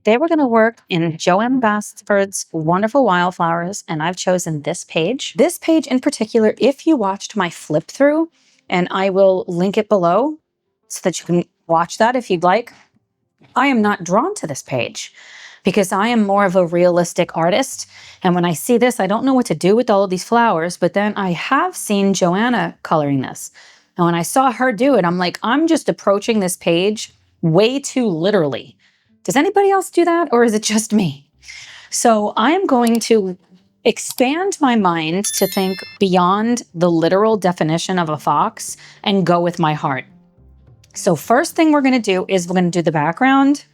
They were going to work in Johanna Basford's Wonderful Wildflowers, and I've chosen this page. This page in particular, if you watched my flip through, and I will link it below so that you can watch that if you'd like. I am not drawn to this page because I am more of a realistic artist. And when I see this, I don't know what to do with all of these flowers, but then I have seen Johanna coloring this. And when I saw her do it, I'm like, I'm just approaching this page way too literally. Does anybody else do that, or is it just me? So I'm going to expand my mind to think beyond the literal definition of a fox and go with my heart. So first thing we're going to do is we're going to do the background.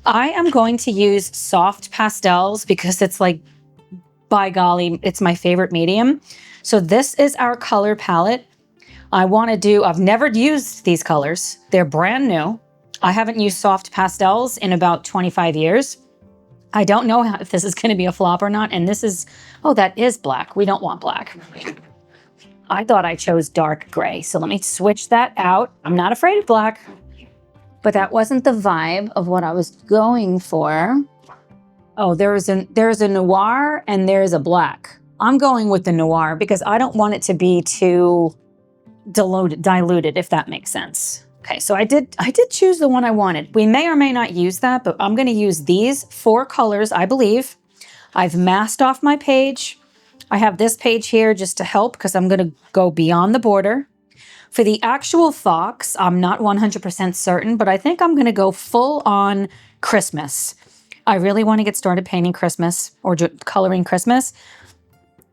I am going to use soft pastels because it's like, by golly, it's my favorite medium. So this is our color palette. I've never used these colors. They're brand new. I haven't used soft pastels in about 25 years. I don't know if this is going to be a flop or not. And this is, oh, that is black. We don't want black. I thought I chose dark gray. So let me switch that out. I'm not afraid of black, but that wasn't the vibe of what I was going for. Oh, there's a noir and there's a black. I'm going with the noir because I don't want it to be too diluted, if that makes sense. Okay, so I did choose the one I wanted. We may or may not use that, but I'm going to use these 4 colors, I believe. I've masked off my page. I have this page here just to help because I'm going to go beyond the border. For the actual fox, I'm not 100% certain, but I think I'm going to go full on Christmas. I really want to get started painting Christmas or coloring Christmas.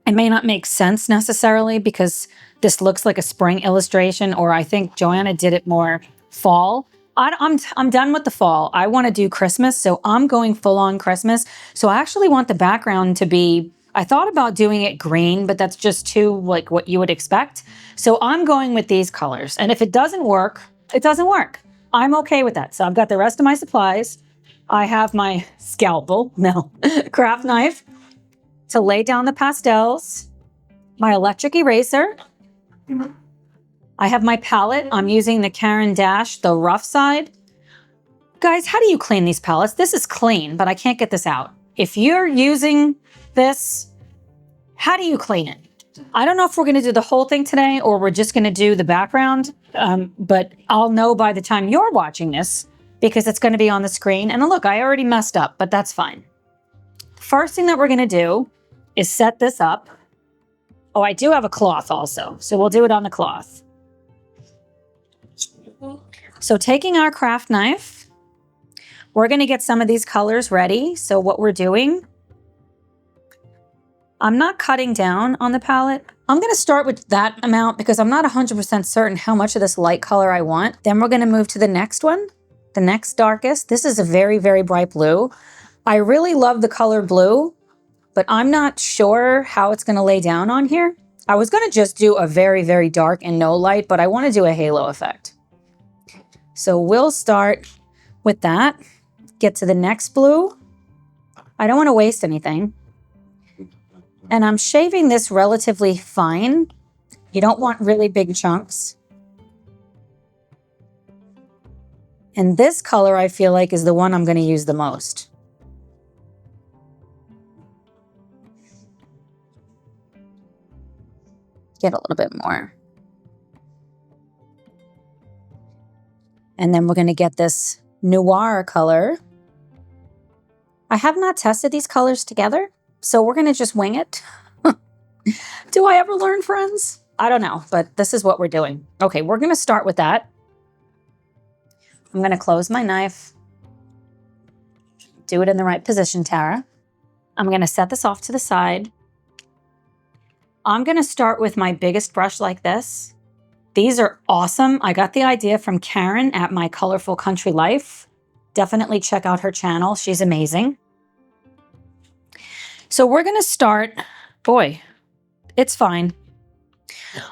It may not make sense necessarily because this looks like a spring illustration, or I think Johanna did it more fall. I'm done with the fall. I want to do Christmas, so I'm going full on Christmas. So I actually want the background to be, I thought about doing it green, but that's just too like what you would expect. So I'm going with these colors. And if it doesn't work, it doesn't work. I'm okay with that. So I've got the rest of my supplies. I have my craft knife to lay down the pastels, my electric eraser. I have my palette. I'm using the Caran d'Ache, the rough side. Guys, how do you clean these palettes? This is clean, but I can't get this out. If you're using this, how do you clean it? I don't know if we're going to do the whole thing today or we're just going to do the background, but I'll know by the time you're watching this because it's going to be on the screen. And look, I already messed up, but that's fine. First thing that we're going to do is set this up. Oh, I do have a cloth also, so we'll do it on the cloth. So taking our craft knife, we're going to get some of these colors ready. So what we're doing, I'm not cutting down on the palette. I'm going to start with that amount because I'm not 100% certain how much of this light color I want. Then we're going to move to the next one, the next darkest. This is a very, very bright blue. I really love the color blue, but I'm not sure how it's going to lay down on here. I was going to just do a very, very dark and no light, but I want to do a halo effect. So we'll start with that. Get to the next blue. I don't want to waste anything. And I'm shaving this relatively fine. You don't want really big chunks. And this color I feel like is the one I'm going to use the most. Get a little bit more. And then we're going to get this noir color. I have not tested these colors together, so we're going to just wing it. Do I ever learn, friends? I don't know, but this is what we're doing. Okay, we're going to start with that. I'm going to close my knife. Do it in the right position, Tara. I'm going to set this off to the side. I'm going to start with my biggest brush like this. These are awesome. I got the idea from Karen at My Colorful Country Life. Definitely check out her channel. She's amazing. So we're going to start, boy, it's fine.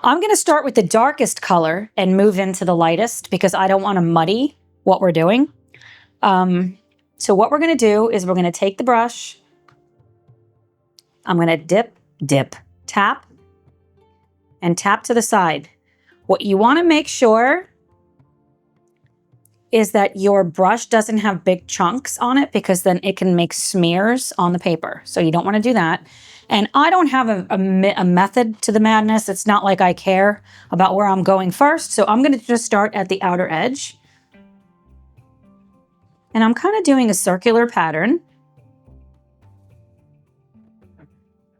I'm going to start with the darkest color and move into the lightest because I don't want to muddy what we're doing. So what we're going to do is we're going to take the brush. I'm going to dip, tap, and tap to the side. What you want to make sure is that your brush doesn't have big chunks on it, because then it can make smears on the paper. So you don't want to do that. And I don't have a method to the madness. It's not like I care about where I'm going first. So I'm going to just start at the outer edge. And I'm kind of doing a circular pattern.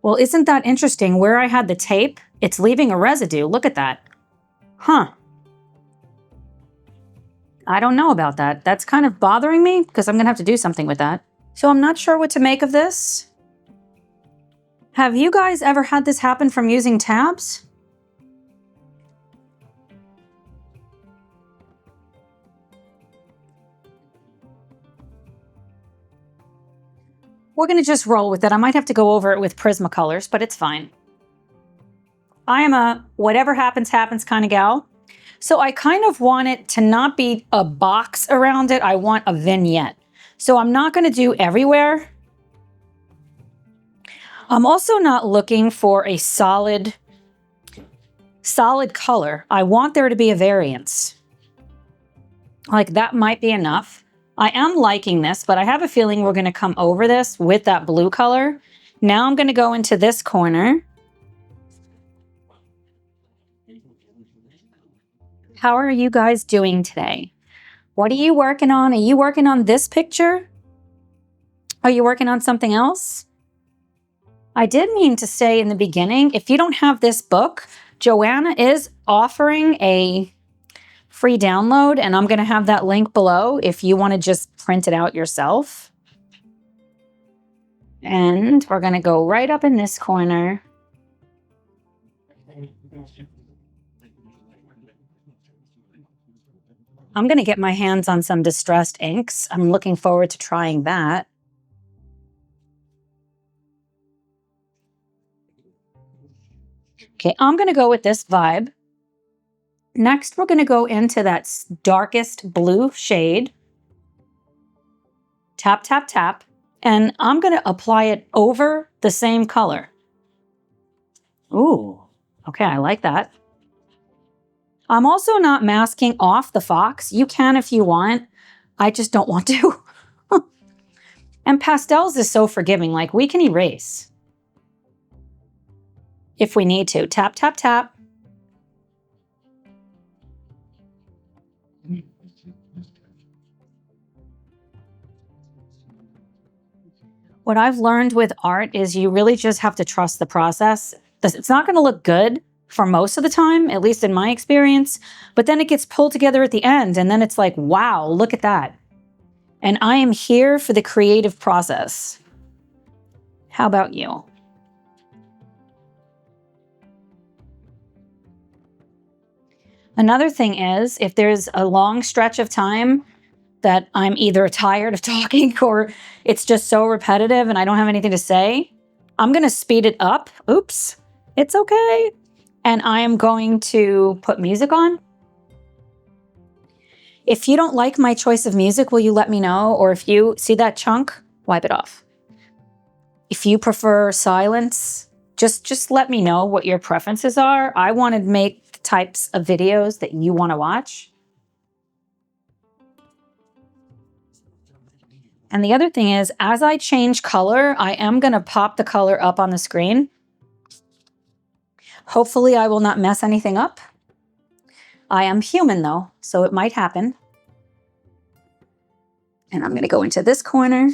Well, isn't that interesting? Where I had the tape, it's leaving a residue. Look at that. Huh. I don't know about that. That's kind of bothering me, because I'm going to have to do something with that. So I'm not sure what to make of this. Have you guys ever had this happen from using tabs? We're going to just roll with it. I might have to go over it with Prismacolors, but it's fine. I am a whatever happens, happens kind of gal. So I kind of want it to not be a box around it. I want a vignette. So I'm not going to do everywhere. I'm also not looking for a solid color. I want there to be a variance. Like that might be enough. I am liking this, but I have a feeling we're going to come over this with that blue color. Now I'm going to go into this corner. How are you guys doing today? What are you working on? Are you working on this picture? Are you working on something else? I did mean to say in the beginning, if you don't have this book, Johanna is offering a free download, and I'm going to have that link below if you want to just print it out yourself. And we're going to go right up in this corner. I'm going to get my hands on some distressed inks. I'm looking forward to trying that. Okay, I'm going to go with this vibe. Next, we're going to go into that darkest blue shade. Tap, tap, tap. And I'm going to apply it over the same color. Ooh, okay, I like that. I'm also not masking off the fox. You can if you want. I just don't want to. And Pastels is so forgiving. Like, we can erase if we need to. Tap, tap, tap. What I've learned with art is you really just have to trust the process. It's not going to look good for most of the time, at least in my experience, but then it gets pulled together at the end, and then it's like, wow, look at that. And I am here for the creative process. How about you? Another thing is, if there's a long stretch of time that I'm either tired of talking or it's just so repetitive and I don't have anything to say, I'm going to speed it up. Oops, it's okay. And I am going to put music on. If you don't like my choice of music, will you let me know? Or if you see that chunk, wipe it off. If you prefer silence, just let me know what your preferences are. I want to make the types of videos that you want to watch. And the other thing is, as I change color, I am going to pop the color up on the screen. Hopefully I will not mess anything up. I am human though, so it might happen. And I'm going to go into this corner.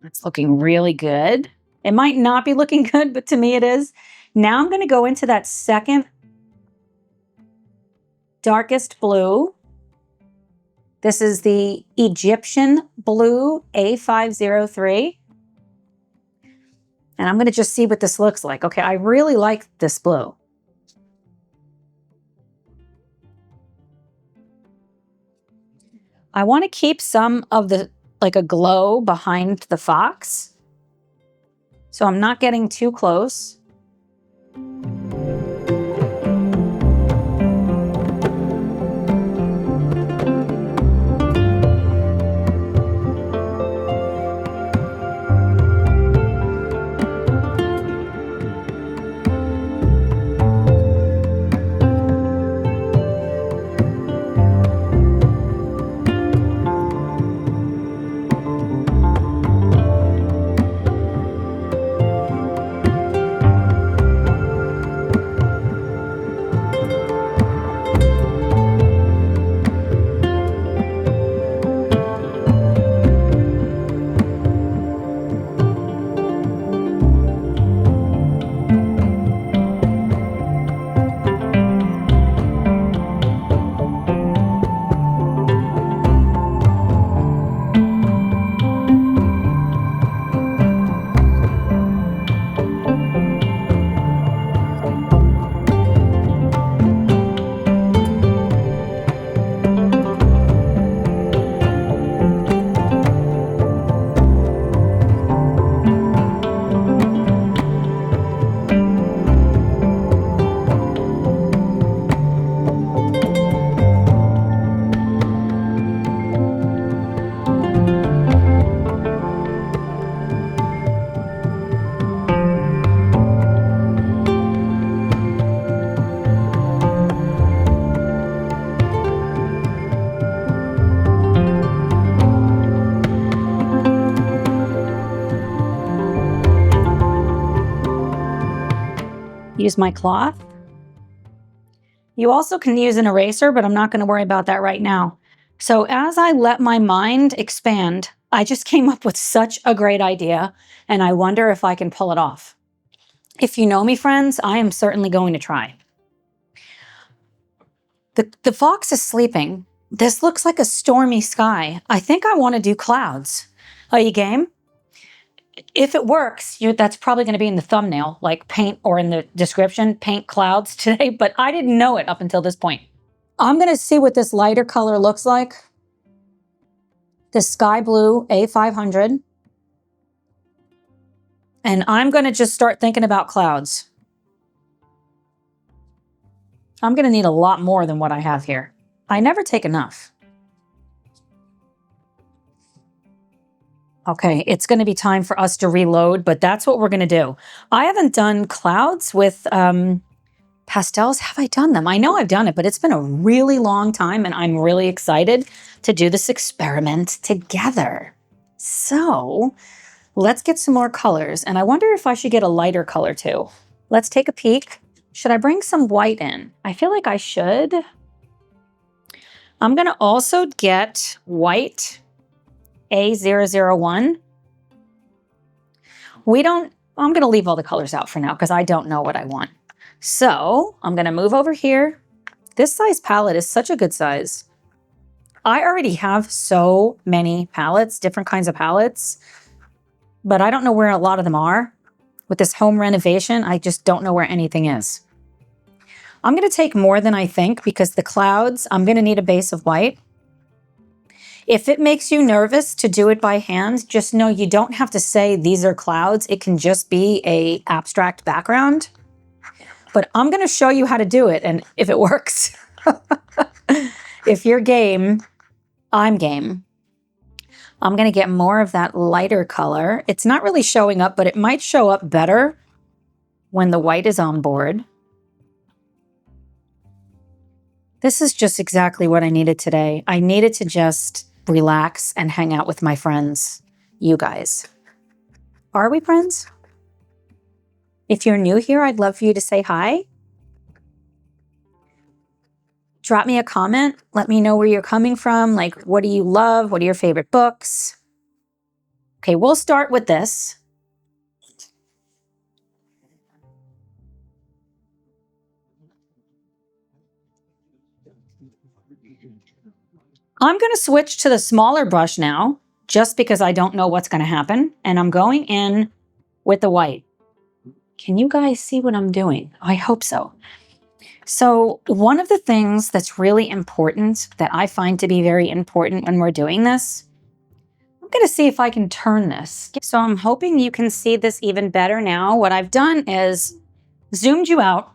It's looking really good. It might not be looking good, but to me it is. Now I'm going to go into that second darkest blue. This is the Egyptian blue A503. And I'm going to just see what this looks like. Okay, I really like this blue. I want to keep some of the, like a glow behind the fox. So I'm not getting too close. use my cloth. You also can use an eraser, but I'm not going to worry about that right now. So as I let my mind expand, I just came up with such a great idea, and I wonder if I can pull it off. If you know me, friends, I am certainly going to try. The fox is sleeping. This looks like a stormy sky. I think I want to do clouds. Are you game? If it works, that's probably going to be in the thumbnail, like paint, or in the description, paint clouds today, but I didn't know it up until this point. I'm going to see what this lighter color looks like. The sky blue A500. And I'm going to just start thinking about clouds. I'm going to need a lot more than what I have here. I never take enough. Okay, it's going to be time for us to reload, but that's what we're going to do. I haven't done clouds with pastels. Have I done them? I know I've done it, but it's been a really long time, and I'm really excited to do this experiment together. So let's get some more colors, and I wonder if I should get a lighter color too. Let's take a peek. Should I bring some white in? I feel like I should. I'm going to also get white A001. I'm going to leave all the colors out for now because I don't know what I want. So I'm going to move over here. This size palette is such a good size. I already have so many palettes, different kinds of palettes, but I don't know where a lot of them are. With this home renovation, I just don't know where anything is. I'm going to take more than I think because the clouds, I'm going to need a base of white. If it makes you nervous to do it by hand, just know you don't have to say these are clouds. It can just be an abstract background. But I'm going to show you how to do it, and if it works. If you're game, I'm game. I'm going to get more of that lighter color. It's not really showing up, but it might show up better when the white is on board. This is just exactly what I needed today. I needed to just relax and hang out with my friends, you guys. Are we friends? If you're new here, I'd love for you to say hi. Drop me a comment. Let me know where you're coming from. Like, what do you love? What are your favorite books? Okay, we'll start with this. I'm going to switch to the smaller brush now, just because I don't know what's going to happen. And I'm going in with the white. Can you guys see what I'm doing? I hope so. So one of the things that's really important, that I find to be very important when we're doing this, I'm going to see if I can turn this. So I'm hoping you can see this even better now. What I've done is zoomed you out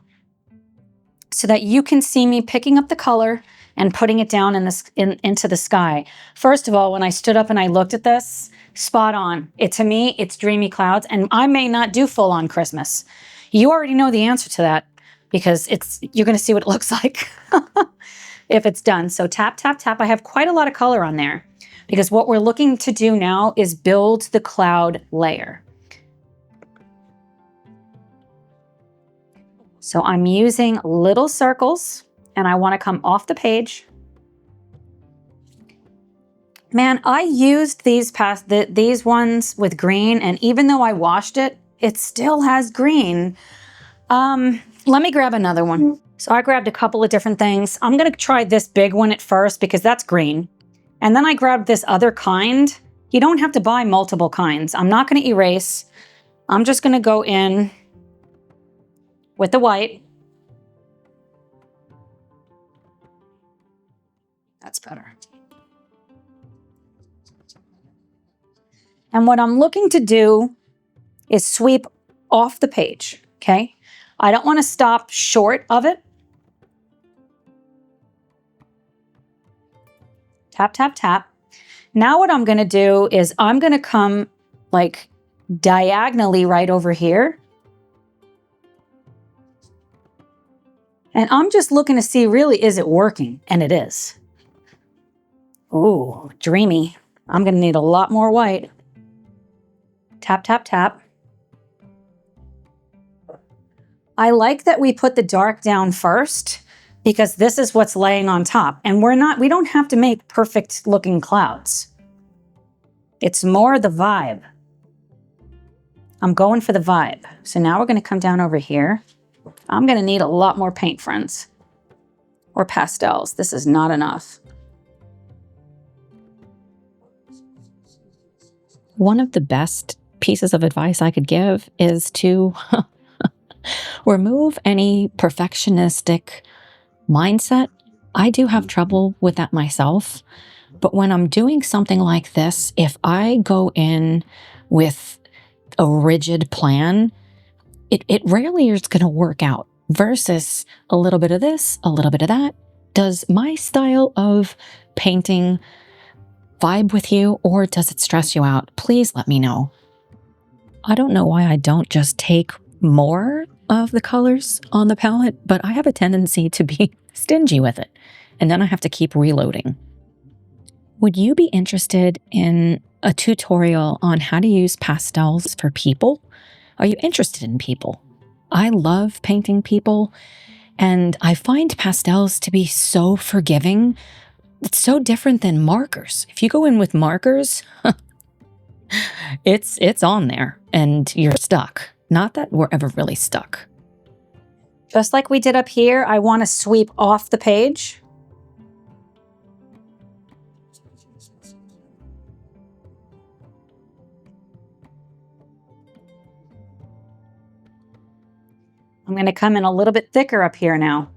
so that you can see me picking up the color and putting it down into the sky. First of all, when I stood up and I looked at this, spot on. To me, it's dreamy clouds, and I may not do full on Christmas. You already know the answer to that because you're going to see what it looks like if it's done. So tap, tap, tap. I have quite a lot of color on there because what we're looking to do now is build the cloud layer. So I'm using little circles, and I want to come off the page. Man, I used these ones with green, and even though I washed it, it still has green. Let me grab another one. So I grabbed a couple of different things. I'm going to try this big one at first because that's green. And then I grabbed this other kind. You don't have to buy multiple kinds. I'm not going to erase. I'm just going to go in with the white. That's better. And what I'm looking to do is sweep off the page, okay? I don't want to stop short of it. Tap, tap, tap. Now what I'm going to do is I'm going to come like diagonally right over here. And I'm just looking to see, really, is it working? And it is. Ooh, dreamy. I'm going to need a lot more white. Tap, tap, tap. I like that we put the dark down first because this is what's laying on top. And we don't have to make perfect looking clouds. It's more the vibe. I'm going for the vibe. So now we're going to come down over here. I'm going to need a lot more paint, friends. Or pastels. This is not enough. One of the best pieces of advice I could give is to remove any perfectionistic mindset. I do have trouble with that myself. But when I'm doing something like this, if I go in with a rigid plan, it rarely is going to work out versus a little bit of this, a little bit of that. Does my style of painting vibe with you, or does it stress you out? Please let me know. I don't know why I don't just take more of the colors on the palette, but I have a tendency to be stingy with it, and then I have to keep reloading. Would you be interested in a tutorial on how to use pastels for people? Are you interested in people? I love painting people, and I find pastels to be so forgiving. It's so different than markers. If you go in with markers, it's on there and you're stuck. Not that we're ever really stuck. Just like we did up here, I want to sweep off the page. I'm going to come in a little bit thicker up here now.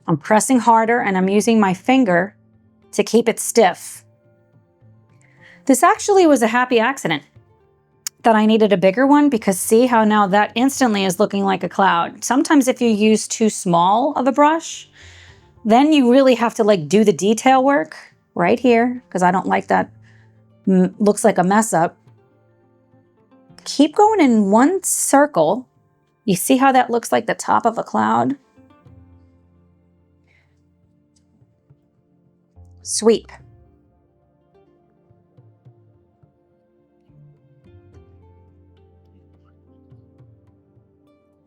I'm pressing harder and I'm using my finger to keep it stiff. This actually was a happy accident that I needed a bigger one, because see how now that instantly is looking like a cloud. Sometimes if you use too small of a brush, then you really have to like do the detail work right here, because I don't like that. Looks like a mess up. Keep going in one circle. You see how that looks like the top of a cloud? Sweep.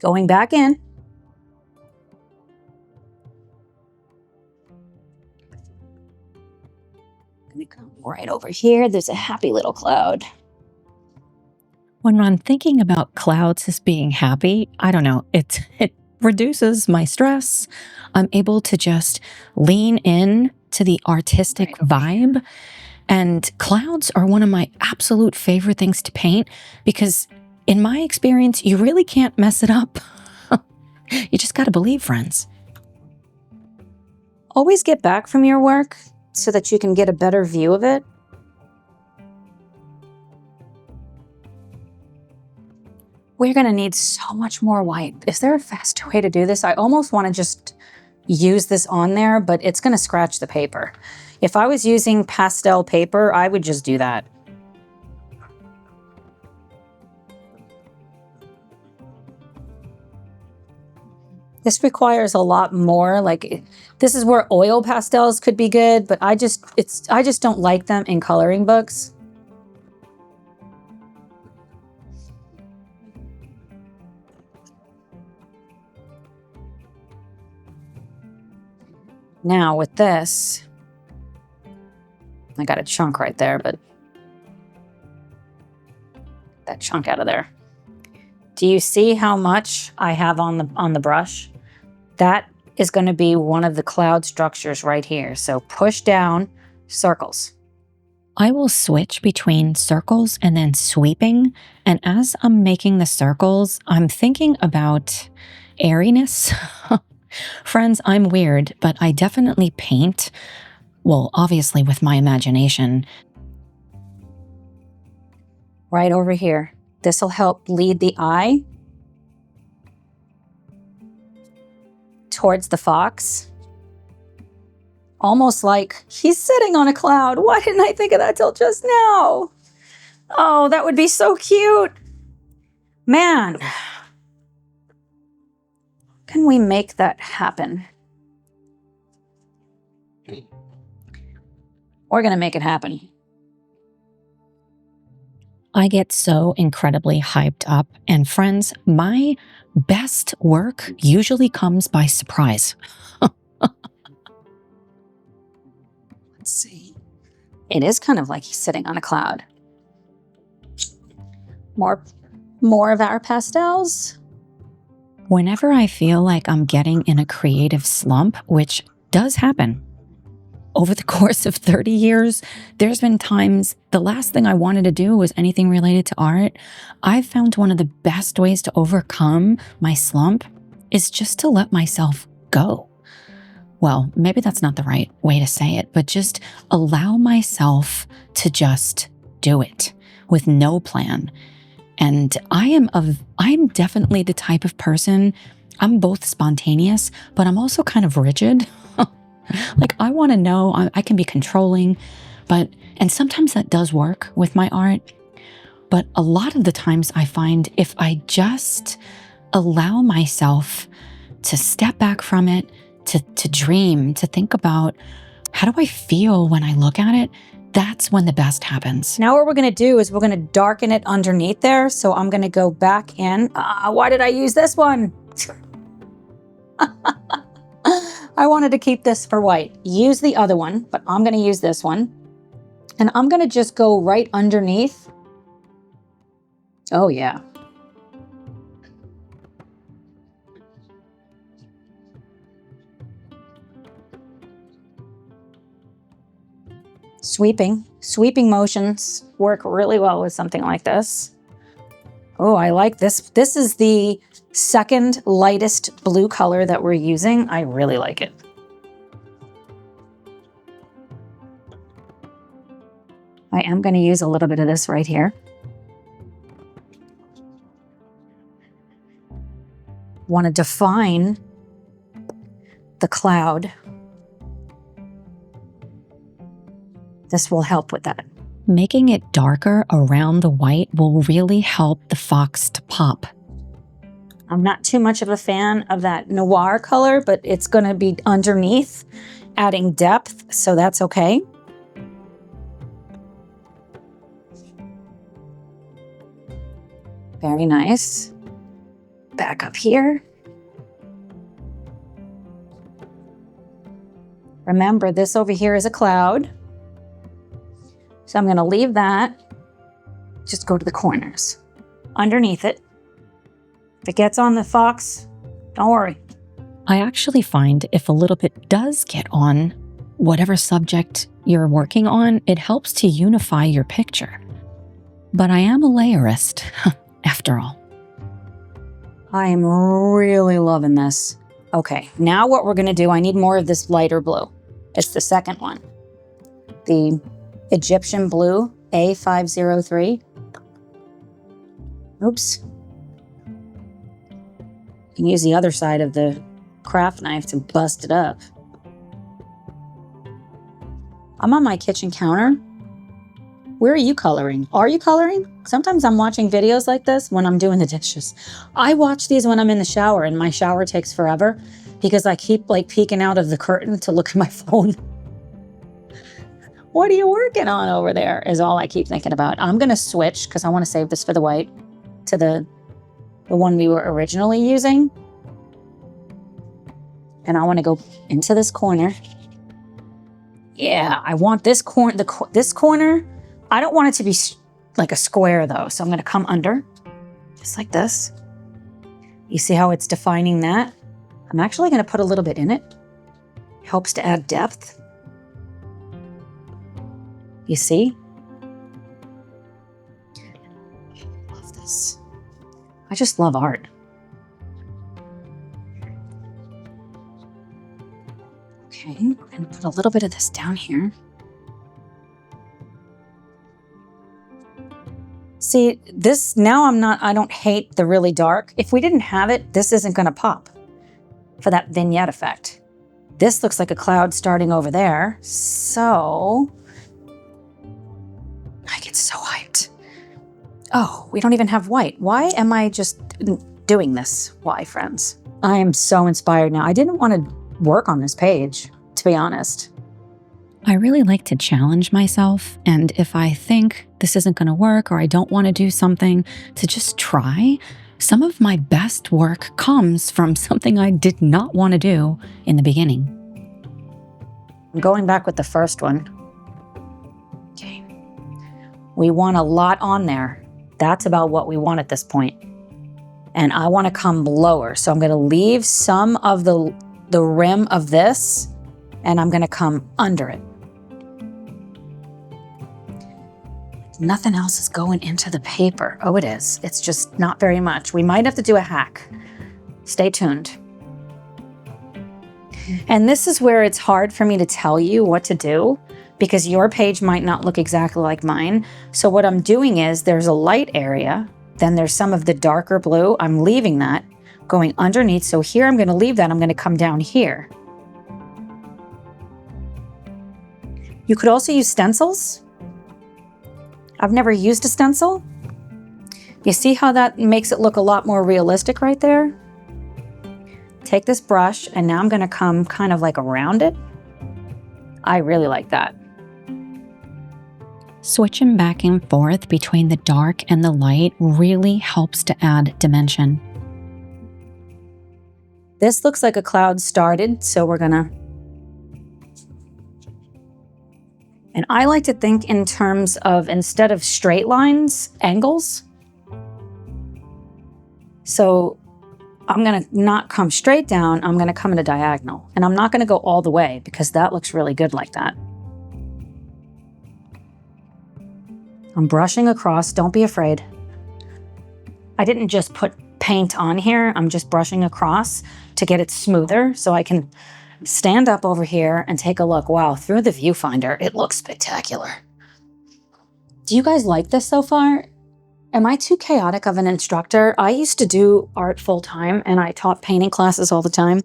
Going back in. Gonna come right over here. There's a happy little cloud. When I'm thinking about clouds as being happy, I don't know, it reduces my stress. I'm able to just lean in to the artistic vibe. And clouds are one of my absolute favorite things to paint because in my experience, you really can't mess it up. You just gotta believe, friends. Always get back from your work so that you can get a better view of it. We're gonna need so much more white. Is there a faster way to do this? I almost wanna just use this on there, but it's gonna scratch the paper. If I was using pastel paper, I would just do that. This requires a lot more, like this is where oil pastels could be good, but I just don't like them in coloring books. Now with this, I got a chunk right there, but that chunk out of there. Do you see how much I have on the brush? That is going to be one of the cloud structures right here. So push down, circles. I will switch between circles and then sweeping. And as I'm making the circles, I'm thinking about airiness. Friends, I'm weird, but I definitely paint, well, obviously with my imagination. Right over here. This will help lead the eye towards the fox. Almost like he's sitting on a cloud. Why didn't I think of that till just now? Oh, that would be so cute. Man. Can we make that happen? We're going to make it happen. I get so incredibly hyped up, and friends, my best work usually comes by surprise. Let's see. It is kind of like he's sitting on a cloud. More of our pastels. Whenever I feel like I'm getting in a creative slump, which does happen, over the course of 30 years, there's been times the last thing I wanted to do was anything related to art. I've found one of the best ways to overcome my slump is just to let myself go. Well, maybe that's not the right way to say it, but just allow myself to just do it with no plan. And I'm definitely the type of person, I'm both spontaneous, but I'm also kind of rigid. Like, I want to know, I can be controlling, and sometimes that does work with my art. But a lot of the times I find if I just allow myself to step back from it, to dream, to think about how do I feel when I look at it, that's when the best happens. Now what we're gonna do is we're gonna darken it underneath there. So I'm gonna go back in. Why did I use this one? I wanted to keep this for white. Use the other one, but I'm gonna use this one. And I'm gonna just go right underneath. Oh yeah. Sweeping motions work really well with something like this. Oh, I like this. This is the second lightest blue color that we're using. I really like it. I am going to use a little bit of this right here. Want to define the cloud. This will help with that. Making it darker around the white will really help the fox to pop. I'm not too much of a fan of that noir color, but it's going to be underneath, adding depth, so that's okay. Very nice. Back up here. Remember, this over here is a cloud. So I'm going to leave that. Just go to the corners. Underneath it. If it gets on the fox, don't worry. I actually find if a little bit does get on whatever subject you're working on, it helps to unify your picture. But I am a layerist, after all. I am really loving this. Okay, now what we're going to do, I need more of this lighter blue. It's the second one. The Egyptian blue, A503. Oops. You can use the other side of the craft knife to bust it up. I'm on my kitchen counter. Where are you coloring? Are you coloring? Sometimes I'm watching videos like this when I'm doing the dishes. I watch these when I'm in the shower, and my shower takes forever because I keep like peeking out of the curtain to look at my phone. What are you working on over there is all I keep thinking about. I'm going to switch because I want to save this for the white to the one we were originally using. And I want to go into this corner. Yeah, I want this corner, this corner. I don't want it to be like a square though. So I'm going to come under just like this. You see how it's defining that? I'm actually going to put a little bit in it. Helps to add depth. You see? Love this. I just love art. Okay, we're going to put a little bit of this down here. See, this, now I don't hate the really dark. If we didn't have it, this isn't going to pop for that vignette effect. This looks like a cloud starting over there. So I get so hyped. Oh, we don't even have white. Why am I just doing this? Why, friends? I am so inspired now. I didn't want to work on this page, to be honest. I really like to challenge myself, and if I think this isn't going to work or I don't want to do something, to just try. Some of my best work comes from something I did not want to do in the beginning. I'm going back with the first one. Okay. We want a lot on there. That's about what we want at this point. And I want to come lower. So I'm going to leave some of the rim of this, and I'm going to come under it. Nothing else is going into the paper. Oh, it is. It's just not very much. We might have to do a hack. Stay tuned. And this is where it's hard for me to tell you what to do, because your page might not look exactly like mine. So what I'm doing is there's a light area, then there's some of the darker blue. I'm leaving that, going underneath. So here I'm going to leave that. I'm going to come down here. You could also use stencils. I've never used a stencil. You see how that makes it look a lot more realistic right there? Take this brush, and now I'm going to come kind of like around it. I really like that. Switching back and forth between the dark and the light really helps to add dimension. This looks like a cloud started, so we're gonna... And I like to think in terms of, instead of straight lines, angles. So I'm gonna not come straight down, I'm gonna come in a diagonal. And I'm not gonna go all the way because that looks really good like that. I'm brushing across, don't be afraid. I didn't just put paint on here, I'm just brushing across to get it smoother so I can stand up over here and take a look. Wow, through the viewfinder, it looks spectacular. Do you guys like this so far? Am I too chaotic of an instructor? I used to do art full time and I taught painting classes all the time.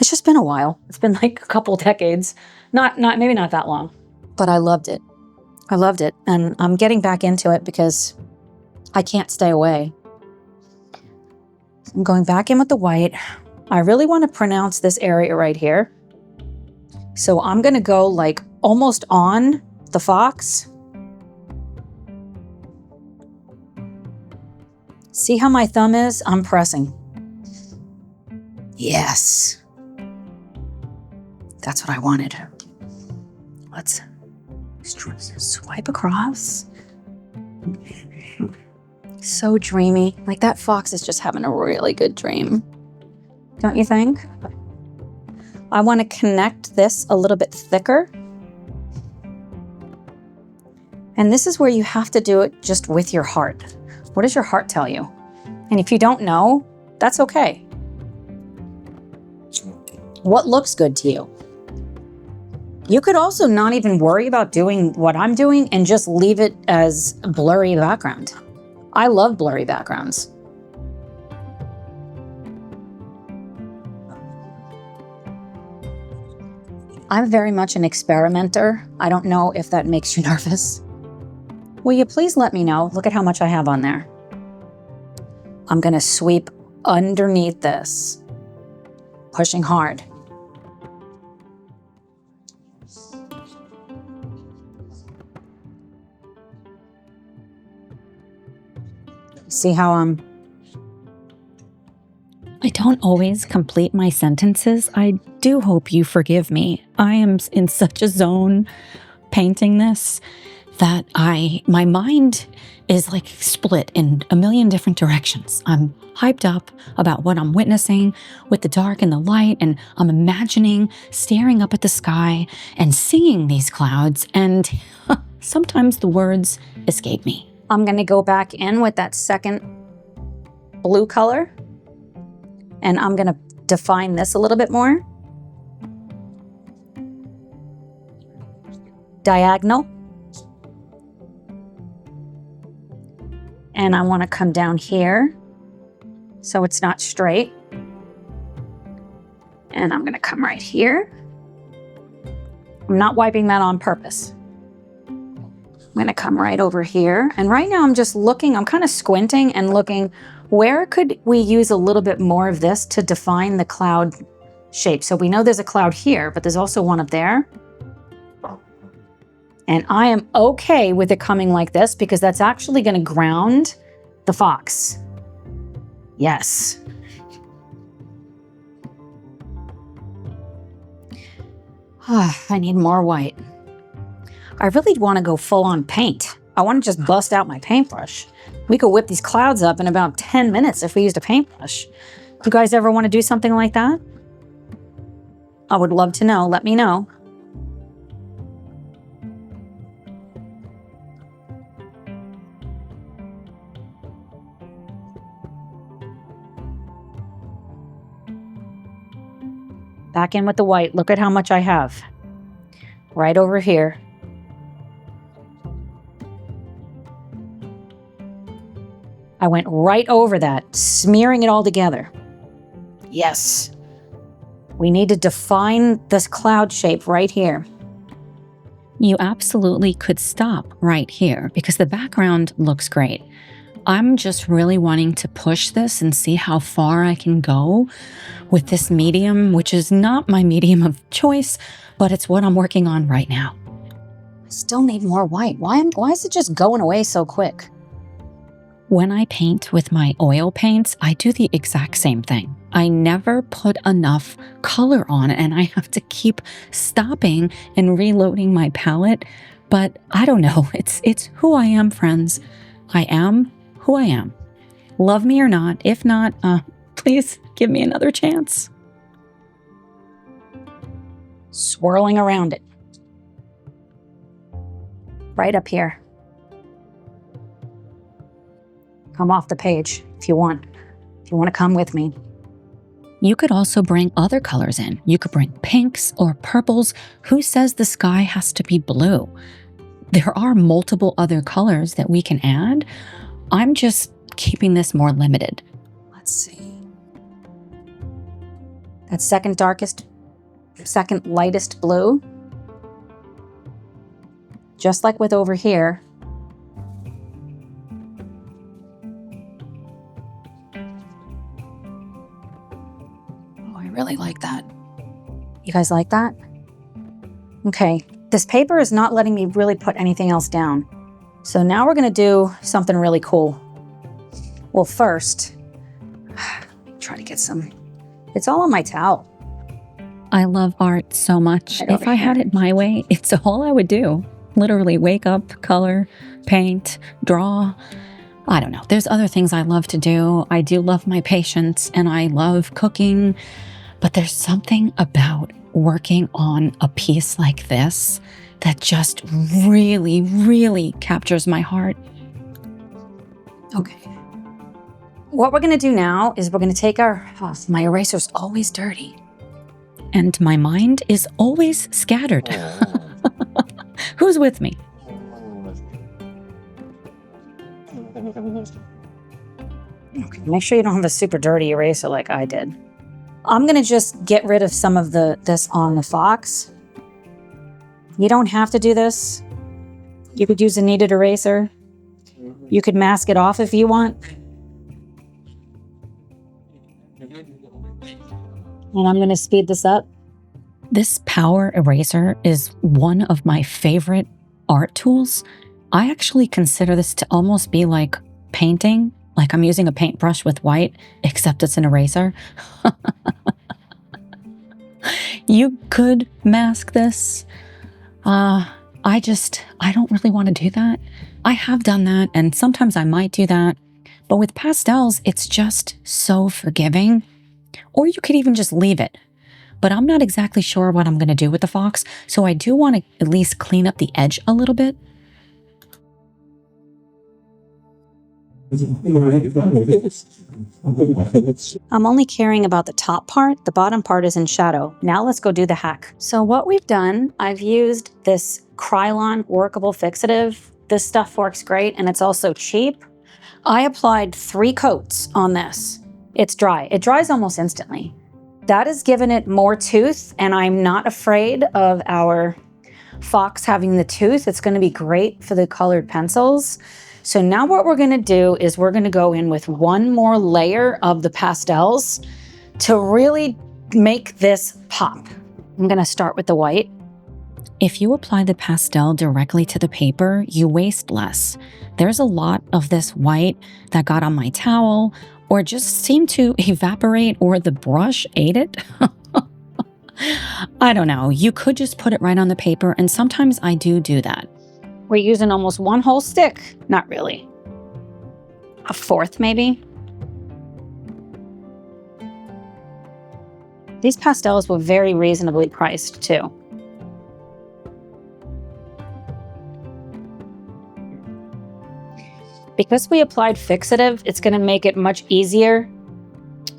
It's just been a while. It's been like a couple decades. Maybe not that long, but I loved it. I loved it. And I'm getting back into it because I can't stay away. I'm going back in with the white. I really want to pronounce this area right here. So I'm going to go like almost on the fox. See how my thumb is? I'm pressing. Yes. That's what I wanted. Let's swipe across. So dreamy. Like that fox is just having a really good dream. Don't you think? I want to connect this a little bit thicker. And this is where you have to do it just with your heart. What does your heart tell you? And if you don't know, that's okay. What looks good to you? You could also not even worry about doing what I'm doing and just leave it as a blurry background. I love blurry backgrounds. I'm very much an experimenter. I don't know if that makes you nervous. Will you please let me know? Look at how much I have on there. I'm gonna sweep underneath this, pushing hard. See how I don't always complete my sentences. I do hope you forgive me. I am in such a zone painting this that my mind is like split in a million different directions. I'm hyped up about what I'm witnessing with the dark and the light, and I'm imagining staring up at the sky and seeing these clouds, and sometimes the words escape me. I'm gonna go back in with that second blue color, and I'm gonna define this a little bit more. Diagonal. And I wanna come down here so it's not straight. And I'm gonna come right here. I'm not wiping that on purpose. I'm gonna come right over here. And right now I'm just looking, I'm kind of squinting and looking, where could we use a little bit more of this to define the cloud shape? So we know there's a cloud here, but there's also one up there. And I am okay with it coming like this because that's actually going to ground the fox. Yes. I need more white. I really want to go full on paint. I want to just bust out my paintbrush. We could whip these clouds up in about 10 minutes if we used a paintbrush. You guys ever want to do something like that? I would love to know. Let me know. Back in with the white. Look at how much I have. Right over here. I went right over that, smearing it all together. Yes. We need to define this cloud shape right here. You absolutely could stop right here because the background looks great. I'm just really wanting to push this and see how far I can go with this medium, which is not my medium of choice, but it's what I'm working on right now. I still need more white. Why is it just going away so quick? When I paint with my oil paints, I do the exact same thing. I never put enough color on it, and I have to keep stopping and reloading my palette. But I don't know, it's who I am, friends. I am who I am. Love me or not. If not, please give me another chance. Swirling around it. Right up here. Come off the page if you want. If you want to come with me. You could also bring other colors in. You could bring pinks or purples. Who says the sky has to be blue? There are multiple other colors that we can add. I'm just keeping this more limited. Let's see. That second lightest blue. Just like with over here. Really like that. You guys like that? Okay, this paper is not letting me really put anything else down. So now we're gonna do something really cool. Well, first, try to get some, it's all on my towel. I love art so much. If I had it my way, it's all I would do. Literally wake up, color, paint, draw. I don't know. There's other things I love to do. I do love my patience and I love cooking. But there's something about working on a piece like this that just really, really captures my heart. Okay. What we're going to do now is we're going to take my eraser's always dirty. And my mind is always scattered. Who's with me? Okay, make sure you don't have a super dirty eraser like I did. I'm going to just get rid of some of this on the fox. You don't have to do this. You could use a kneaded eraser. You could mask it off if you want. And I'm going to speed this up. This power eraser is one of my favorite art tools. I actually consider this to almost be like painting. Like I'm using a paintbrush with white, except it's an eraser. You could mask this. I don't really want to do that. I have done that, and sometimes I might do that. But with pastels, it's just so forgiving. Or you could even just leave it. But I'm not exactly sure what I'm going to do with the fox, so I do want to at least clean up the edge a little bit. I'm only caring about the top part. The bottom part is in shadow. Now let's go do the hack. So what we've done, I've used this Krylon workable fixative. This stuff works great and it's also cheap. I applied 3 coats on this. It's dry. It dries almost instantly. That has given it more tooth, and I'm not afraid of our fox having the tooth. It's going to be great for the colored pencils. So now what we're going to do is we're going to go in with one more layer of the pastels to really make this pop. I'm going to start with the white. If you apply the pastel directly to the paper, you waste less. There's a lot of this white that got on my towel or just seemed to evaporate or the brush ate it. I don't know. You could just put it right on the paper, and sometimes I do that. We're using almost one whole stick. Not really. A fourth, maybe. These pastels were very reasonably priced, too. Because we applied fixative, it's going to make it much easier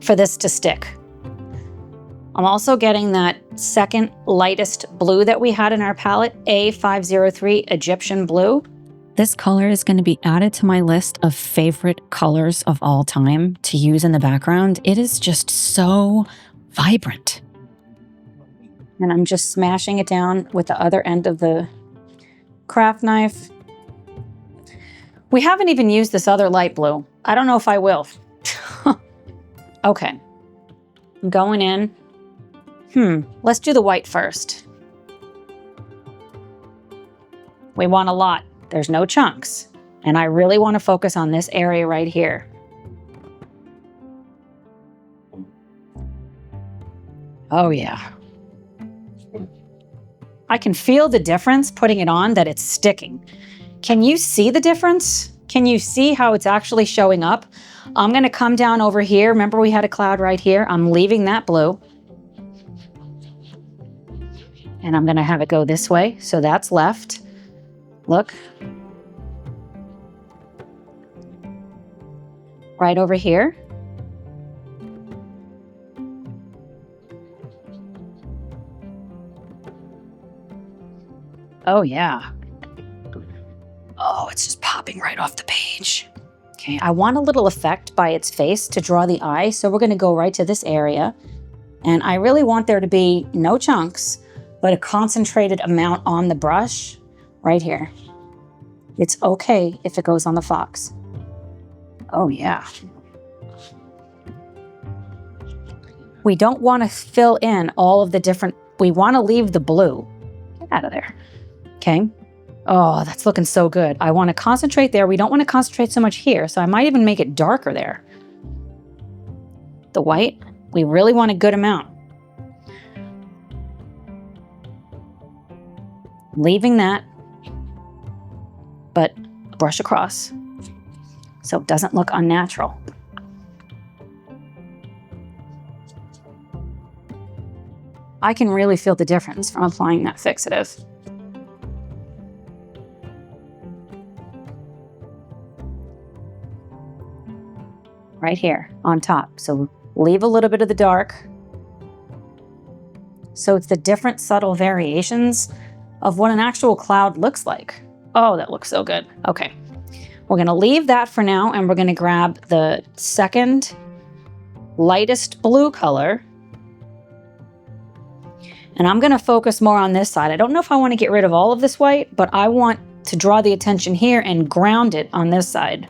for this to stick. I'm also getting that second lightest blue that we had in our palette, A503 Egyptian Blue. This color is going to be added to my list of favorite colors of all time to use in the background. It is just so vibrant. And I'm just smashing it down with the other end of the craft knife. We haven't even used this other light blue. I don't know if I will. Okay. I'm going in. Let's do the white first. We want a lot. There's no chunks. And I really want to focus on this area right here. Oh yeah. I can feel the difference putting it on, that it's sticking. Can you see the difference? Can you see how it's actually showing up? I'm going to come down over here. Remember we had a cloud right here? I'm leaving that blue. And I'm going to have it go this way. So that's left. Look. Right over here. Oh, yeah. Oh, it's just popping right off the page. Okay, I want a little effect by its face to draw the eye. So we're going to go right to this area. And I really want there to be no chunks, but a concentrated amount on the brush right here. It's okay if it goes on the fox. Oh, yeah. We don't want to fill in all of the different, we want to leave the blue. Get out of there. Okay. Oh, that's looking so good. I want to concentrate there. We don't want to concentrate so much here, so I might even make it darker there. The white, we really want a good amount. Leaving that, but brush across so it doesn't look unnatural. I can really feel the difference from applying that fixative. Right here on top. So leave a little bit of the dark. So it's the different subtle variations of what an actual cloud looks like. Oh, that looks so good. Okay. We're going to leave that for now, and we're going to grab the second lightest blue color. And I'm going to focus more on this side. I don't know if I want to get rid of all of this white, but I want to draw the attention here and ground it on this side.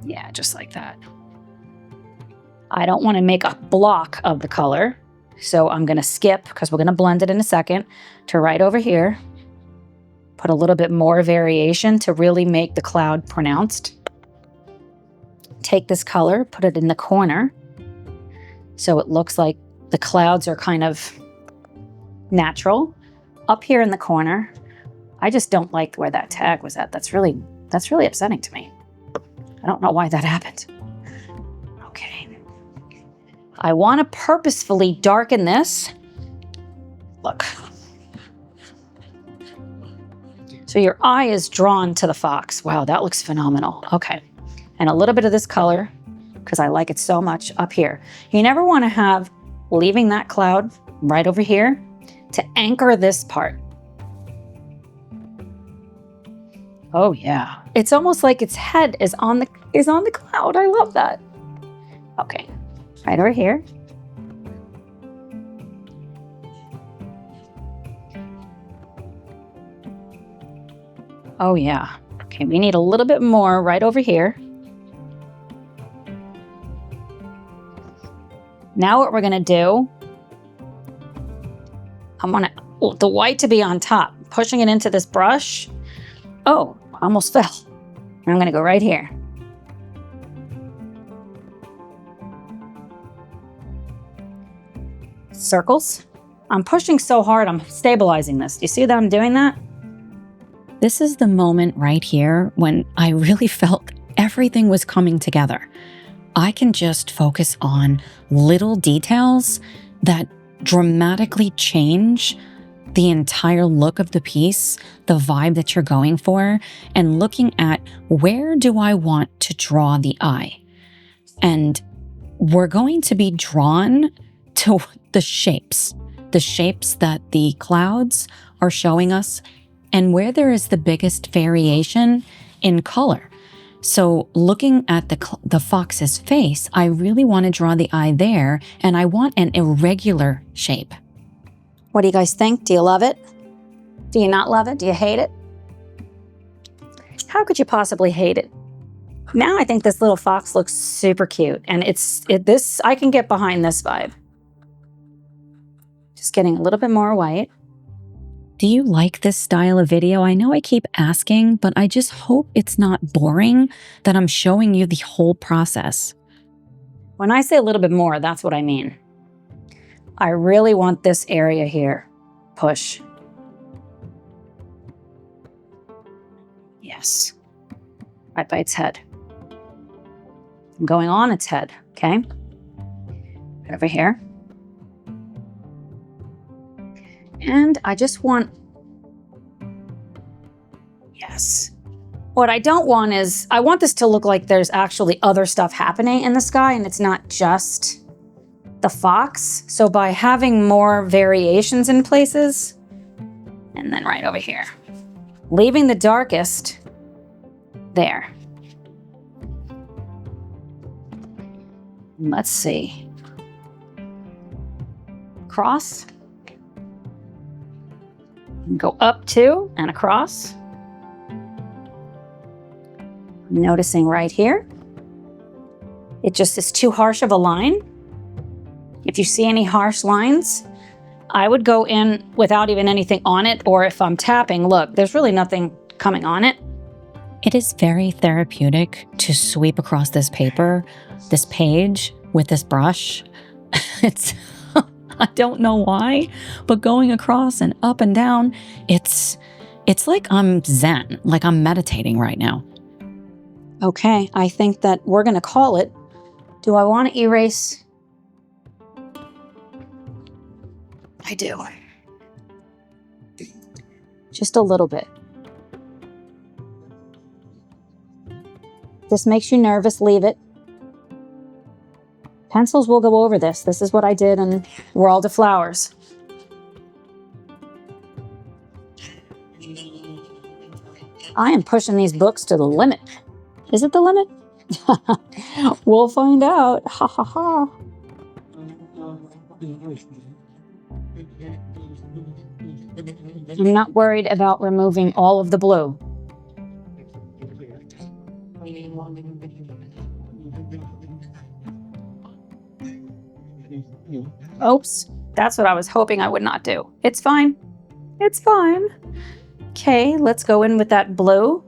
Yeah, just like that. I don't want to make a block of the color, so I'm going to skip, because we're going to blend it in a second, to right over here. Put a little bit more variation to really make the cloud pronounced. Take this color, put it in the corner, so it looks like the clouds are kind of natural. Up here in the corner, I just don't like where that tag was at. That's really upsetting to me. I don't know why that happened. Okay. I want to purposefully darken this. Look. So your eye is drawn to the fox. Wow, that looks phenomenal. Okay. And a little bit of this color, because I like it so much, up here. You never want to have, leaving that cloud right over here, to anchor this part. Oh yeah. It's almost like its head is on the cloud. I love that. Okay. Right over here. Oh yeah. Okay, we need a little bit more right over here. Now what we're gonna do, I want the white to be on top. Pushing it into this brush. Oh, almost fell. I'm gonna go right here. Circles. I'm pushing so hard, I'm stabilizing this. Do you see that I'm doing that? This is the moment right here when I really felt everything was coming together. I can just focus on little details that dramatically change the entire look of the piece, the vibe that you're going for, and looking at where do I want to draw the eye. And we're going to be drawn to the shapes that the clouds are showing us and where there is the biggest variation in color. So looking at the fox's face, I really want to draw the eye there, and I want an irregular shape. What do you guys think? Do you love it? Do you not love it? Do you hate it? How could you possibly hate it? Now I think this little fox looks super cute, and I can get behind this vibe. Just getting a little bit more white. Do you like this style of video? I know I keep asking, but I just hope it's not boring, that I'm showing you the whole process. When I say a little bit more, that's what I mean. I really want this area here. Push. Yes. Right by its head. I'm going on its head, okay? Right over here. And I just want, yes. What I don't want is, I want this to look like there's actually other stuff happening in the sky and it's not just the fox. So by having more variations in places, and then right over here, leaving the darkest there. Let's see. Cross. Go up two and across. Noticing right here, it just is too harsh of a line. If you see any harsh lines, I would go in without even anything on it, or if I'm tapping, look, there's really nothing coming on it. It is very therapeutic to sweep across this page with this brush. I don't know why, but going across and up and down, it's like I'm zen, like I'm meditating right now. Okay, I think that we're gonna call it. Do I want to erase? I do. Just a little bit. This makes you nervous, leave it. Pencils will go over this. This is what I did in World of Flowers. I am pushing these books to the limit. Is it the limit? We'll find out. Ha ha ha. I'm not worried about removing all of the blue. Oops, that's what I was hoping I would not do. It's fine. It's fine. Okay, let's go in with that blue.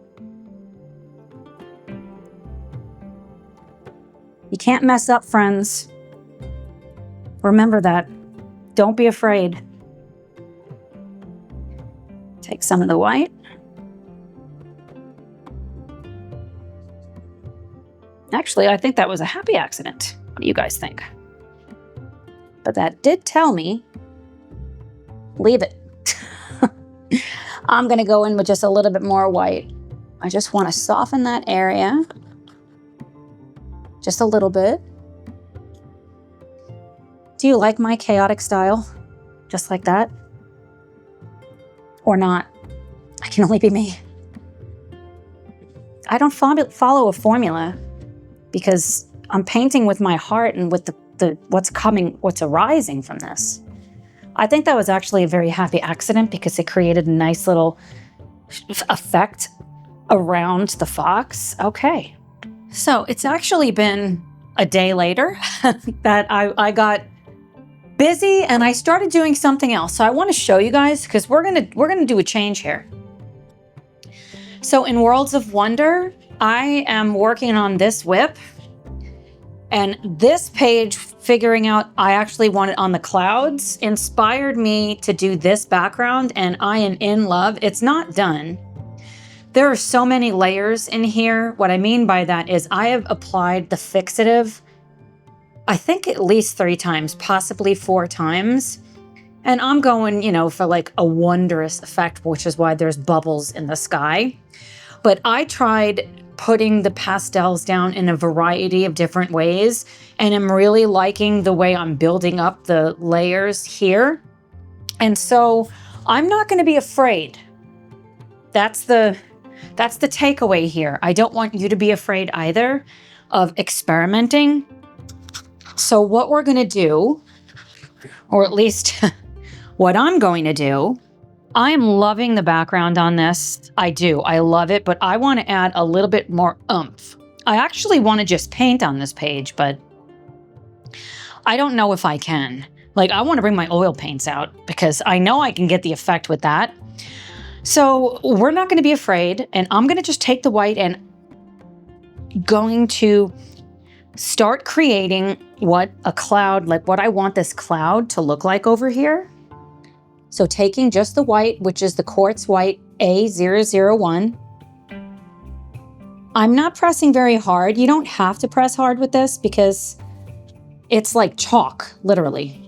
You can't mess up, friends. Remember that. Don't be afraid. Take some of the white. Actually, I think that was a happy accident. What do you guys think? But that did tell me, leave it. I'm gonna go in with just a little bit more white. I just wanna soften that area. Just a little bit. Do you like my chaotic style? Just like that? Or not? I can only be me. I don't follow a formula because I'm painting with my heart and with what's arising from this. I think that was actually a very happy accident because it created a nice little effect around the fox. Okay. So it's actually been a day later that I got busy and I started doing something else. So I want to show you guys because we're gonna do a change here. So in Worlds of Wonder, I am working on this whip, and this page, figuring out I actually want it on the clouds, inspired me to do this background, and I am in love. It's not done. There are so many layers in here. What I mean by that is I have applied the fixative, I think at least 3 times, possibly 4 times. And I'm going, for like a wondrous effect, which is why there's bubbles in the sky. But I tried putting the pastels down in a variety of different ways, and I'm really liking the way I'm building up the layers here. And so I'm not going to be afraid. That's the takeaway here. I don't want you to be afraid either of experimenting. So what we're going to do, or at least what I'm going to do, I'm loving the background on this. I do. I love it, but I want to add a little bit more oomph. I actually want to just paint on this page, but I don't know if I can. Like, I want to bring my oil paints out because I know I can get the effect with that. So we're not going to be afraid, and I'm going to just take the white and going to start creating what I want this cloud to look like over here. So taking just the white, which is the quartz white A001. I'm not pressing very hard. You don't have to press hard with this because it's like chalk, literally.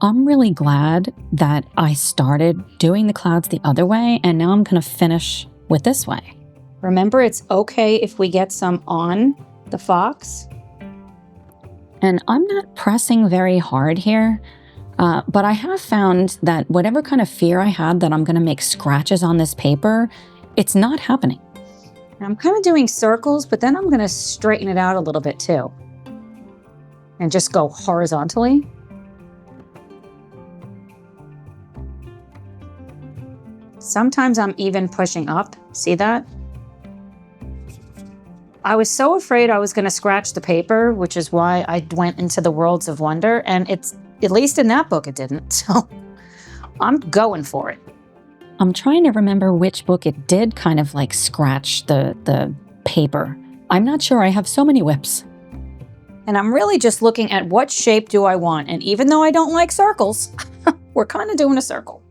I'm really glad that I started doing the clouds the other way, and now I'm going to finish with this way. Remember, it's okay if we get some on the fox. And I'm not pressing very hard here. But I have found that whatever kind of fear I had that I'm going to make scratches on this paper, it's not happening. I'm kind of doing circles, but then I'm going to straighten it out a little bit too. And just go horizontally. Sometimes I'm even pushing up. See that? I was so afraid I was going to scratch the paper, which is why I went into the Worlds of Wonder, and it's, at least in that book, it didn't. So I'm going for it. I'm trying to remember which book it did kind of like scratch the paper. I'm not sure. I have so many whips. And I'm really just looking at what shape do I want. And even though I don't like circles, we're kind of doing a circle.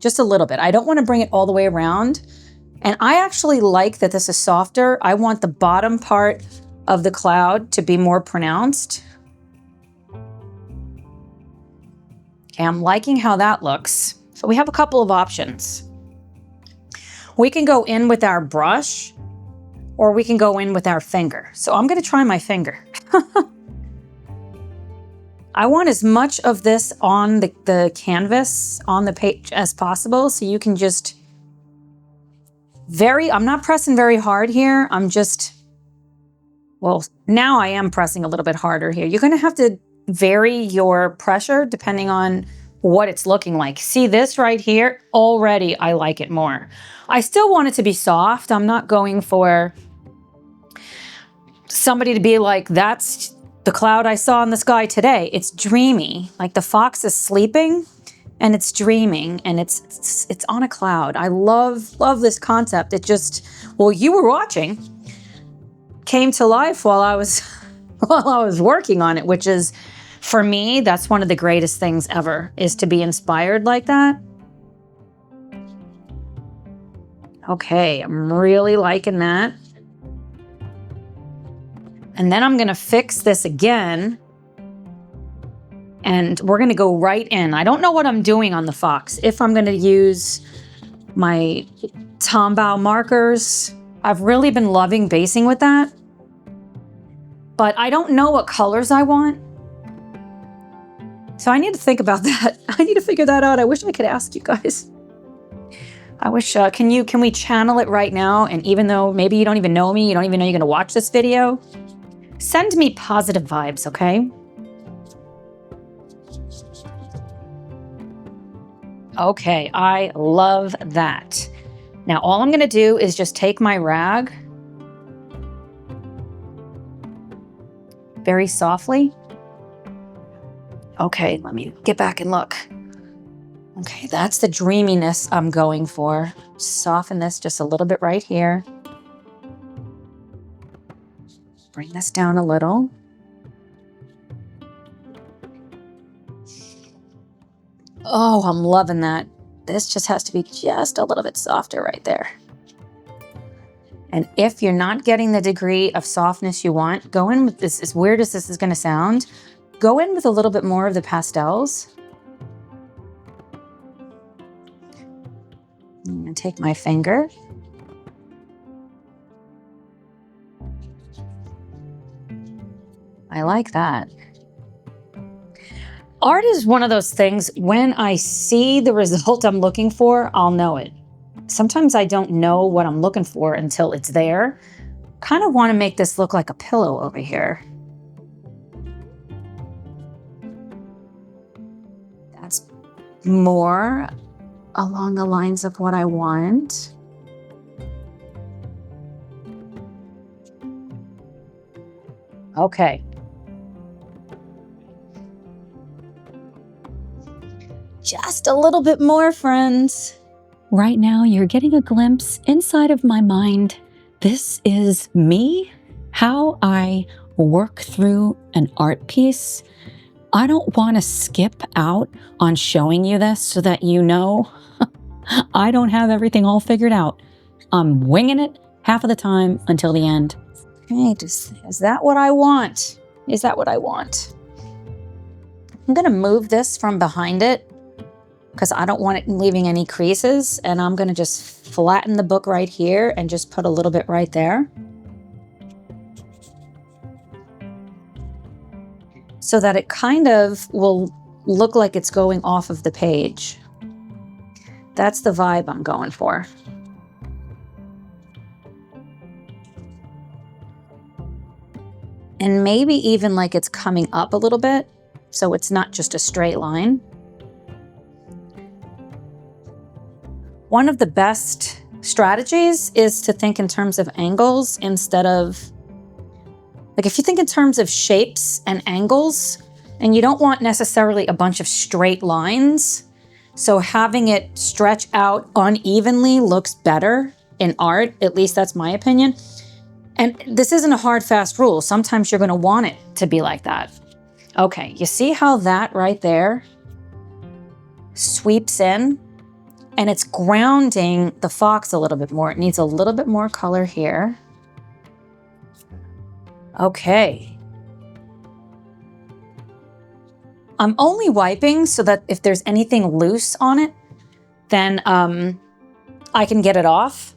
Just a little bit. I don't want to bring it all the way around. And I actually like that this is softer. I want the bottom part of the cloud to be more pronounced. Okay, I'm liking how that looks. So we have a couple of options. We can go in with our brush, or we can go in with our finger. So I'm going to try my finger. I want as much of this on the canvas, on the page as possible, so you can just I'm not pressing very hard here. I'm just, well, now I am pressing a little bit harder here. You're going to have to vary your pressure depending on what it's looking like. See this right here? Already I like it more. I still want it to be soft. I'm not going for somebody to be like, that's the cloud I saw in the sky today. It's dreamy. Like the fox is sleeping and it's dreaming and it's on a cloud. I love this concept. It just, well, you were watching, came to life while I was working on it, which is, for me, that's one of the greatest things ever, is to be inspired like that. Okay, I'm really liking that. And then I'm gonna fix this again, and we're gonna go right in. I don't know what I'm doing on the fox. If I'm gonna use my Tombow markers, I've really been loving basing with that, but I don't know what colors I want. So I need to think about that. I need to figure that out. I wish I could ask you guys. I wish, can we channel it right now? And even though maybe you don't even know me, you don't even know you're gonna watch this video, send me positive vibes, okay? Okay, I love that. Now all I'm gonna do is just take my rag very softly. Okay, let me get back and look. Okay, that's the dreaminess I'm going for. Soften this just a little bit right here. Bring this down a little. Oh, I'm loving that. This just has to be just a little bit softer right there. And if you're not getting the degree of softness you want, go in with this, as weird as this is going to sound, go in with a little bit more of the pastels. I'm going to take my finger. I like that. Art is one of those things, when I see the result I'm looking for, I'll know it. Sometimes I don't know what I'm looking for until it's there. Kind of want to make this look like a pillow over here. That's more along the lines of what I want. Okay. Just a little bit more, friends. Right now, you're getting a glimpse inside of my mind. This is me, how I work through an art piece. I don't want to skip out on showing you this so that you know I don't have everything all figured out. I'm winging it half of the time until the end. Okay, is that what I want? Is that what I want? I'm going to move this from behind it because I don't want it leaving any creases, and I'm going to just flatten the book right here and just put a little bit right there. So that it kind of will look like it's going off of the page. That's the vibe I'm going for. And maybe even like it's coming up a little bit, so it's not just a straight line. One of the best strategies is to think in terms of angles instead of, like if you think in terms of shapes and angles, and you don't want necessarily a bunch of straight lines, so having it stretch out unevenly looks better in art, at least that's my opinion. And this isn't a hard, fast rule. Sometimes you're gonna want it to be like that. Okay, you see how that right there sweeps in? And it's grounding the fox a little bit more. It needs a little bit more color here. Okay. I'm only wiping so that if there's anything loose on it, then I can get it off.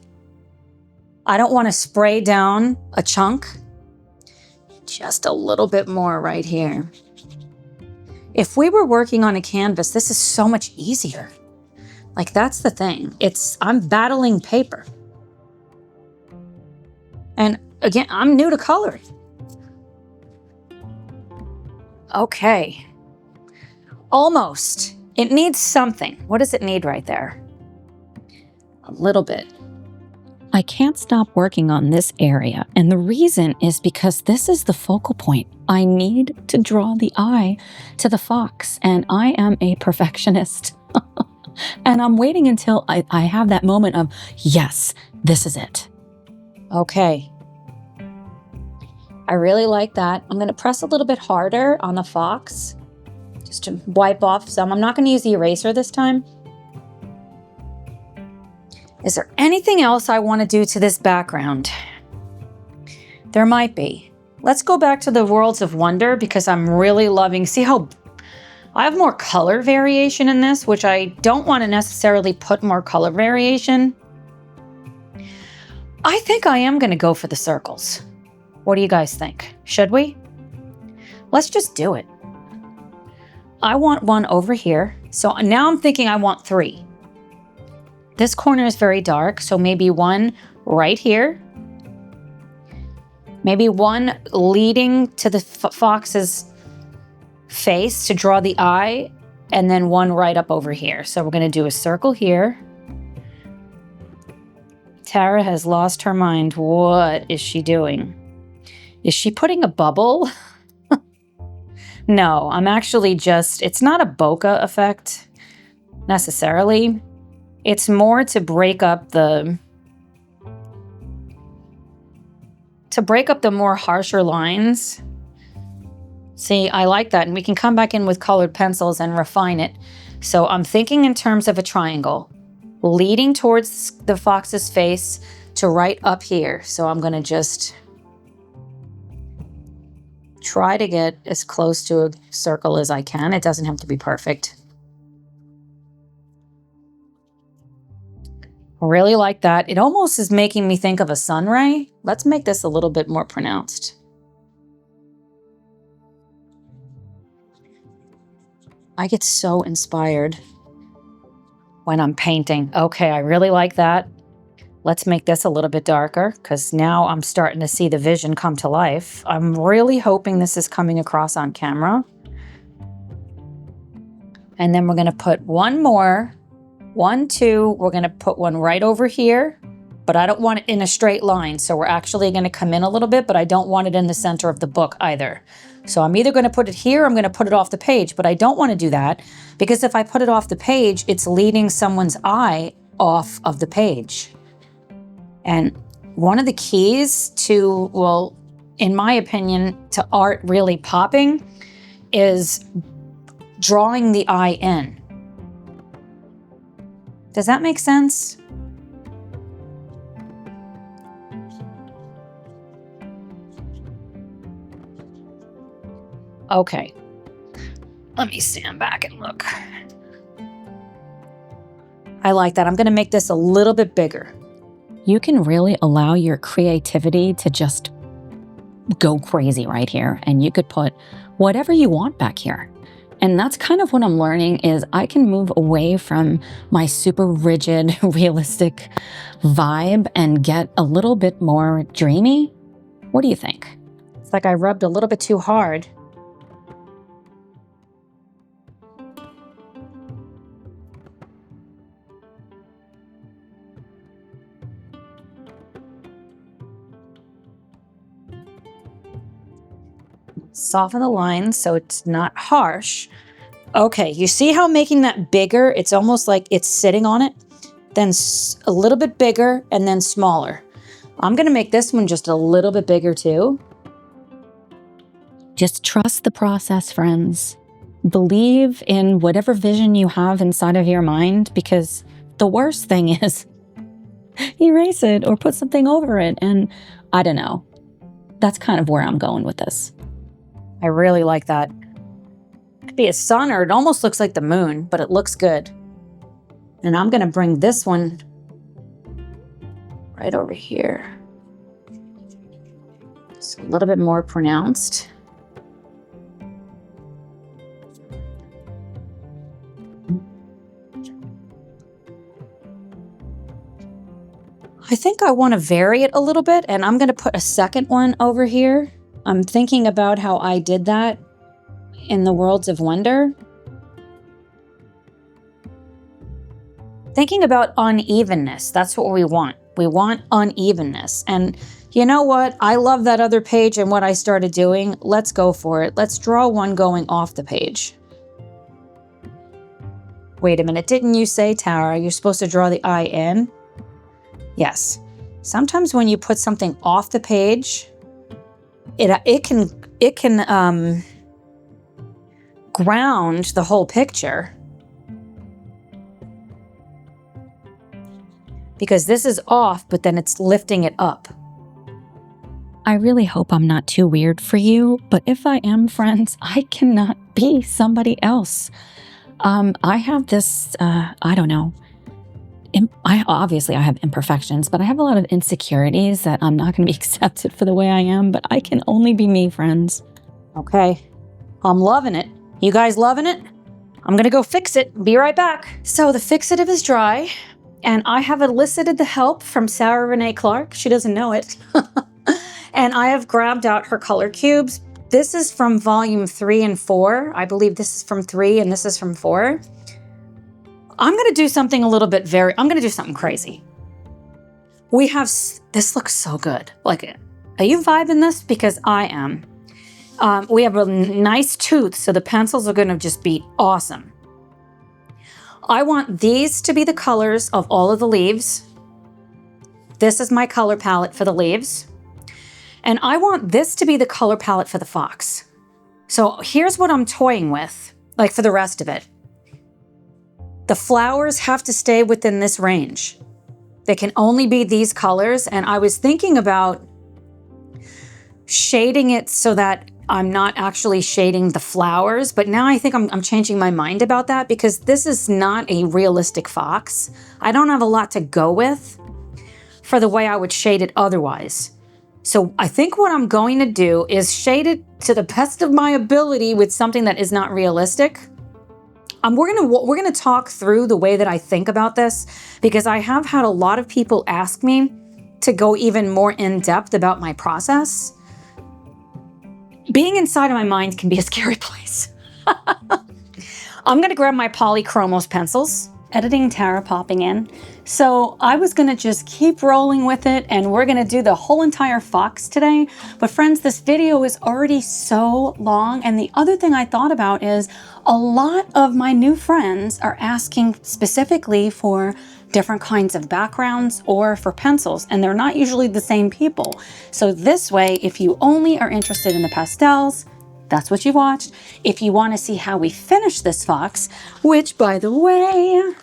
I don't want to spray down a chunk. Just a little bit more right here. If we were working on a canvas, this is so much easier. Like, that's the thing. I'm battling paper. And again, I'm new to coloring. Okay. Almost. It needs something. What does it need right there? A little bit. I can't stop working on this area, and the reason is because this is the focal point. I need to draw the eye to the fox, and I am a perfectionist. And I'm waiting until I have that moment of, yes, this is it. Okay. I really like that. I'm going to press a little bit harder on the fox just to wipe off some. I'm not going to use the eraser this time. Is there anything else I want to do to this background? There might be. Let's go back to the Worlds of Wonder because I'm really loving, see how I have more color variation in this, which I don't want to necessarily put more color variation. I think I am going to go for the circles. What do you guys think? Should we? Let's just do it. I want one over here. So now I'm thinking I want 3. This corner is very dark, so maybe one right here. Maybe one leading to the fox's face to draw the eye, and then one right up over here. So we're going to do a circle here. Tara has lost her mind. What is she doing? Is she putting a bubble? No, I'm actually just, it's not a bokeh effect necessarily. It's more to break up the more harsher lines. See, I like that. And we can come back in with colored pencils and refine it. So I'm thinking in terms of a triangle, leading towards the fox's face to right up here. So I'm going to just try to get as close to a circle as I can. It doesn't have to be perfect. Really like that. It almost is making me think of a sun ray. Let's make this a little bit more pronounced. I get so inspired when I'm painting. Okay, I really like that. Let's make this a little bit darker because now I'm starting to see the vision come to life. I'm really hoping this is coming across on camera. And then we're going to put one more. 1, 2, we're going to put one right over here, but I don't want it in a straight line. So we're actually going to come in a little bit, but I don't want it in the center of the book either. So I'm either going to put it here, or I'm going to put it off the page, but I don't want to do that because if I put it off the page, it's leading someone's eye off of the page. And one of the keys to, well, in my opinion, to art really popping is drawing the eye in. Does that make sense? Okay. Let me stand back and look. I like that. I'm going to make this a little bit bigger. You can really allow your creativity to just go crazy right here. And you could put whatever you want back here. And that's kind of what I'm learning is I can move away from my super rigid, realistic vibe and get a little bit more dreamy. What do you think? It's like I rubbed a little bit too hard. Soften the lines so it's not harsh. Okay, you see how making that bigger, it's almost like it's sitting on it, then a little bit bigger and then smaller. I'm gonna make this one just a little bit bigger too. Just trust the process, friends. Believe in whatever vision you have inside of your mind, because the worst thing is erase it or put something over it. And I don't know. That's kind of where I'm going with this. I really like that. It could be a sun or it almost looks like the moon, but it looks good. And I'm going to bring this one right over here. It's a little bit more pronounced. I think I want to vary it a little bit, and I'm going to put a second one over here. I'm thinking about how I did that in the Worlds of Wonder. Thinking about unevenness, that's what we want. We want unevenness. And you know what? I love that other page and what I started doing. Let's go for it. Let's draw one going off the page. Wait a minute, didn't you say, Tara, you're supposed to draw the eye in? Yes. Sometimes when you put something off the page, it can ground the whole picture. Because this is off, but then it's lifting it up. I really hope I'm not too weird for you, but if I am, friends, I cannot be somebody else. I have this, I don't know. Obviously, I have imperfections, but I have a lot of insecurities that I'm not going to be accepted for the way I am, but I can only be me, friends. Okay. I'm loving it. You guys loving it? I'm going to go fix it. Be right back. So the fixative is dry, and I have elicited the help from Sarah Renee Clark. She doesn't know it. And I have grabbed out her color cubes. This is from volume 3 and 4. I believe this is from 3 and this is from 4. I'm going to do something a little bit I'm going to do something crazy. We have, this looks so good. Like, are you vibing this? Because I am. We have a nice tooth, so the pencils are going to just be awesome. I want these to be the colors of all of the leaves. This is my color palette for the leaves. And I want this to be the color palette for the fox. So here's what I'm toying with, like for the rest of it. The flowers have to stay within this range. They can only be these colors, and I was thinking about shading it so that I'm not actually shading the flowers, but now I think I'm changing my mind about that because this is not a realistic fox. I don't have a lot to go with for the way I would shade it otherwise. So I think what I'm going to do is shade it to the best of my ability with something that is not realistic. We're gonna talk through the way that I think about this because I have had a lot of people ask me to go even more in depth about my process. Being inside of my mind can be a scary place. I'm gonna grab my Polychromos pencils. Editing Tara popping in. So I was gonna just keep rolling with it and we're gonna do the whole entire fox today. But friends, this video is already so long. And the other thing I thought about is a lot of my new friends are asking specifically for different kinds of backgrounds or for pencils, and they're not usually the same people. So this way, if you only are interested in the pastels, that's what you watched. If you want to see how we finish this fox, which by the way,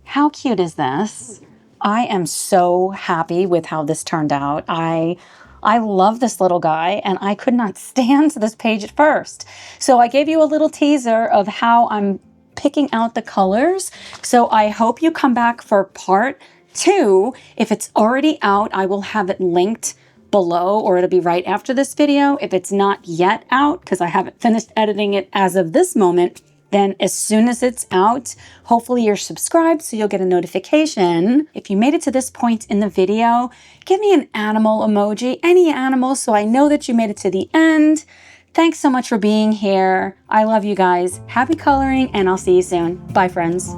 how cute is this? I am so happy with how this turned out. I love this little guy and I could not stand this page at first. So I gave you a little teaser of how I'm picking out the colors. So I hope you come back for part 2. If it's already out, I will have it linked below, or it'll be right after this video. If it's not yet out, because I haven't finished editing it as of this moment, then as soon as it's out, hopefully you're subscribed so you'll get a notification. If you made it to this point in the video, give me an animal emoji, any animal, so I know that you made it to the end. Thanks so much for being here. I love you guys. Happy coloring, and I'll see you soon. Bye, friends.